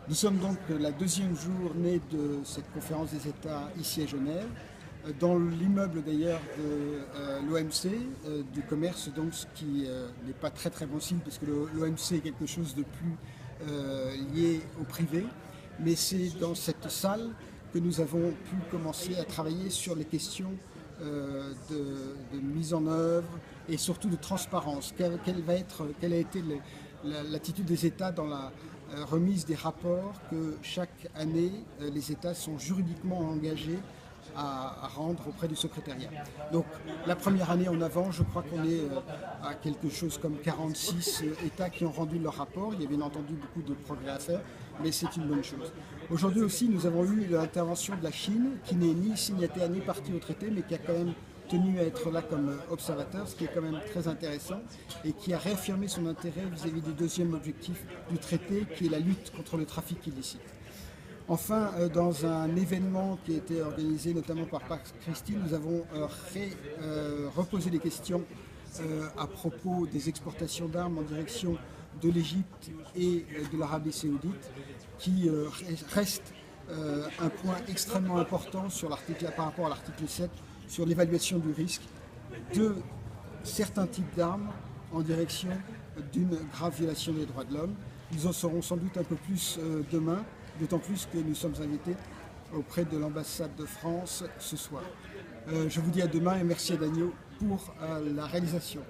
Nous sommes donc la deuxième journée de cette conférence des États ici à Genève, dans l'immeuble d'ailleurs de l'OMC, du commerce, donc ce qui n'est pas très bon signe parce que l'OMC est quelque chose de plus lié au privé, mais c'est dans cette salle que nous avons pu commencer à travailler sur les questions de mise en œuvre et surtout de transparence. Quelle a été l'attitude des États dans la remise des rapports que chaque année les États sont juridiquement engagés à rendre auprès du secrétariat. Donc la première année en avant, je crois qu'on est à quelque chose comme 46 États qui ont rendu leur rapport. Il y a bien entendu beaucoup de progrès à faire, mais c'est une bonne chose. Aujourd'hui aussi, nous avons eu l'intervention de la Chine, qui n'est ni signataire ni partie au traité, mais qui a quand même tenu à être là comme observateur, ce qui est quand même très intéressant, et qui a réaffirmé son intérêt vis-à-vis du deuxième objectif du traité, qui est la lutte contre le trafic illicite. Enfin, dans un événement qui a été organisé notamment par Pax Christi, nous avons reposé des questions à propos des exportations d'armes en direction de l'Égypte et de l'Arabie Saoudite, qui reste un point extrêmement important par rapport à l'article 7, sur l'évaluation du risque de certains types d'armes en direction d'une grave violation des droits de l'homme. Nous en saurons sans doute un peu plus demain, d'autant plus que nous sommes invités auprès de l'ambassade de France ce soir. Je vous dis à demain et merci à Daniel pour la réalisation.